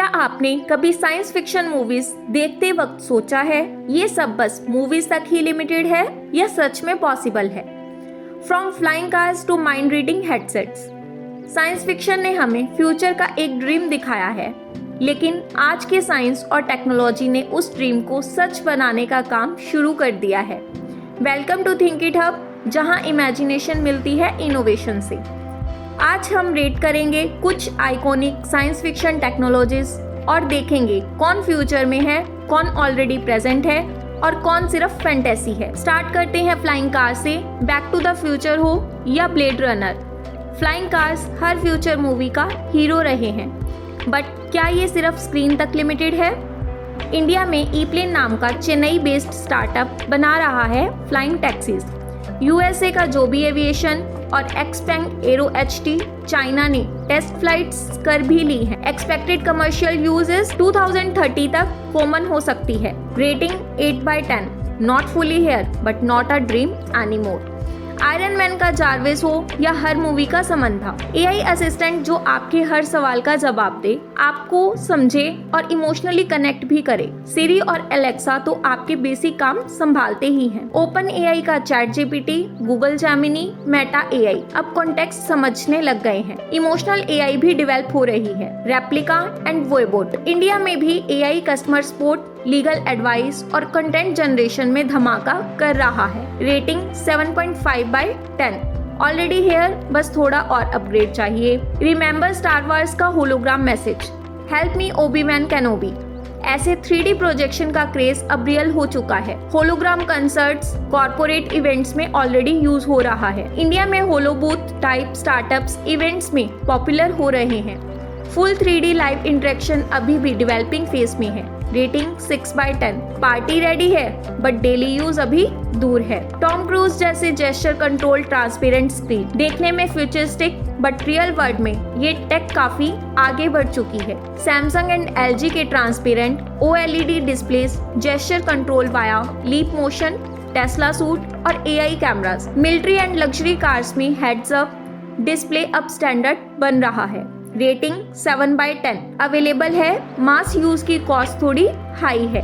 आपने कभी science fiction movies देखते वक्त सोचा है ये सब बस मूवीज तक ही लिमिटेड है या सच में पॉसिबल है? From flying cars to mind reading headsets, science fiction ने हमें फ्यूचर का एक ड्रीम दिखाया है, लेकिन आज के साइंस और टेक्नोलॉजी ने उस ड्रीम को सच बनाने का काम शुरू कर दिया है। Welcome to Think It Hub, जहां इमेजिनेशन मिलती है इनोवेशन से। आज हम रेट करेंगे कुछ आइकॉनिक साइंस फिक्शन टेक्नोलॉजीज और देखेंगे कौन फ्यूचर में है, कौन ऑलरेडी प्रेजेंट है और कौन सिर्फ फैंटेसी है। स्टार्ट करते हैं फ्लाइंग कार से। बैक टू द फ्यूचर हो या ब्लेड रनर, फ्लाइंग कार्स हर फ्यूचर मूवी का हीरो रहे हैं। बट क्या ये सिर्फ स्क्रीन तक लिमिटेड है? इंडिया में ई-प्लेन नाम का चेन्नई बेस्ड स्टार्टअप बना रहा है फ्लाइंग टैक्सीज। यूएसए का जोबी एविएशन और एक्सपेंग एरो एचटी चाइना ने टेस्ट फ्लाइट्स कर भी ली हैं। एक्सपेक्टेड कमर्शियल यूजेस 2030 तक कॉमन हो सकती है। Rating 8/10, not fully here but not a dream anymore. Iron man का जारविस हो या हर मूवी का समंथा, एआई असिस्टेंट जो आपके हर सवाल का जवाब दे, आपको समझे और इमोशनली कनेक्ट भी करे। सिरी और एलेक्सा तो आपके बेसिक काम संभालते ही हैं। ओपन एआई का chat GPT, Google Gemini, Meta AI अब कॉन्टेक्स्ट समझने लग गए हैं। इमोशनल एआई भी डेवलप हो रही है, रेप्लिका एंड वोबोट। इंडिया में भी AI customer support, legal advice और कंटेंट जनरेशन में धमाका कर रहा है। रेटिंग 7.5/10, ऑलरेडी हियर, बस थोड़ा और अपग्रेड चाहिए। रिमेंबर स्टार वार्स का होलोग्राम मैसेज, हेल्प मी ओबी-वैन केनोबी। ऐसे 3D प्रोजेक्शन का क्रेज अब रियल हो चुका है। होलोग्राम कंसर्ट्स, कॉर्पोरेट इवेंट्स में ऑलरेडी यूज हो रहा है। इंडिया में होलो बूथ टाइप स्टार्टअप्स इवेंट्स में पॉपुलर हो रहे हैं। फुल 3D लाइव इंटरेक्शन अभी भी डेवलपिंग फेज में है। रेटिंग 6/10, पार्टी रेडी है बट डेली यूज अभी दूर है। टॉम क्रूज जैसे जेस्चर कंट्रोल ट्रांसपेरेंट स्क्रीन, देखने में फ्यूचरिस्टिक बट रियल वर्ल्ड में ये टेक काफी आगे बढ़ चुकी है। सैमसंग एंड एलजी के transparent OLED displays, gesture control via leap motion, Tesla suit और AI cameras. Military and luxury cars में हेड्स अप डिस्प्ले अब स्टैंडर्ड बन रहा है। रेटिंग 7/10, अवेलेबल है, मास यूज की कॉस्ट थोड़ी हाई है।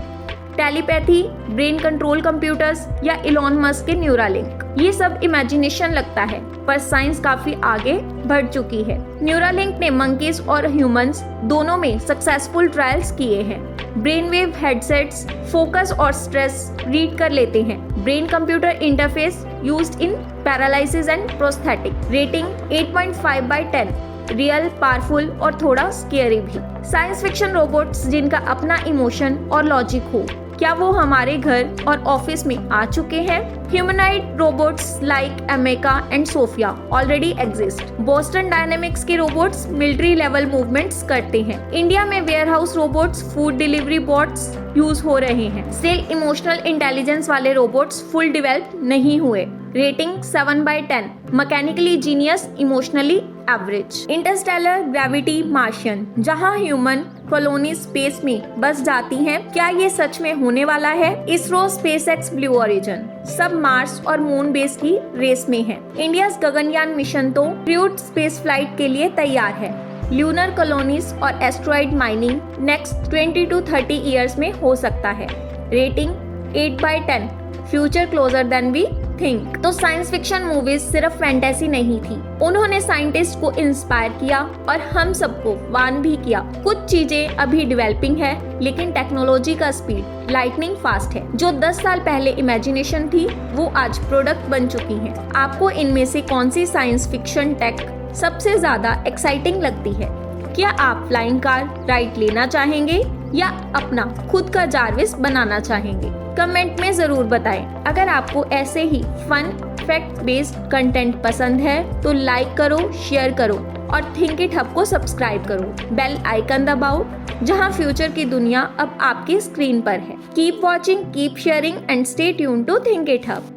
टेलीपैथी, ब्रेन कंट्रोल कंप्यूटर्स या इलॉन मस्क के न्यूरालिंक, ये सब इमेजिनेशन लगता है पर साइंस काफी आगे बढ़ चुकी है। न्यूरालिंक ने मंकीज और ह्यूमंस दोनों में सक्सेसफुल ट्रायल्स किए हैं। ब्रेन वेव हेडसेट्स फोकस और स्ट्रेस रीड कर लेते हैं। Brain computer interface used in paralysis and prosthetic. Rating 8.5/10, real, powerful और थोड़ा स्केरी भी। साइंस फिक्शन रोबोट्स जिनका अपना इमोशन और लॉजिक हो, क्या वो हमारे घर और ऑफिस में आ चुके हैं? Humanoid robots like Ameca and Sophia already exist. Boston Dynamics के रोबोट्स मिलिट्री लेवल मूवमेंट्स करते हैं। इंडिया में warehouse robots, food delivery bots use हो रहे हैं। स्टिल इमोशनल इंटेलिजेंस वाले रोबोट्स फुल डेवलप नहीं हुए। Rating 7/10, mechanically genius, emotionally average. Interstellar, Gravity, Martian, जहां ह्यूमन कॉलोनी स्पेस में बस जाती हैं, क्या ये सच में होने वाला है? इसरो, स्पेसएक्स, ब्लू ओरिजिन सब मार्स और मून बेस की रेस में है। इंडिया गगनयान मिशन तो क्रूड स्पेस फ्लाइट के लिए तैयार है। ल्यूनर कॉलोनीज और asteroid mining next 20 to 30 years में हो सकता है। Rating 8/10, future closer than we think. तो साइंस फिक्शन मूवीज सिर्फ फैंटेसी नहीं थी, उन्होंने साइंटिस्ट को इंस्पायर किया और हम सबको वार्न भी किया। कुछ चीजें अभी डेवलपिंग है, लेकिन टेक्नोलॉजी का स्पीड लाइटनिंग फास्ट है। जो 10 साल पहले इमेजिनेशन थी, वो आज प्रोडक्ट बन चुकी है। आपको इनमें से कौन सी साइंस फिक्शन टेक सबसे ज्यादा एक्साइटिंग लगती है? क्या आप फ्लाइंग कार राइड लेना चाहेंगे या अपना खुद का जारविस बनाना चाहेंगे? कमेंट में जरूर बताएं। अगर आपको ऐसे ही फन फैक्ट बेस्ड कंटेंट पसंद है तो लाइक करो, शेयर करो और थिंक इट हब को सब्सक्राइब करो। बेल आइकन दबाओ, जहां फ्यूचर की दुनिया अब आपकी स्क्रीन पर है। Keep watching, keep sharing and stay tune to Think It hub.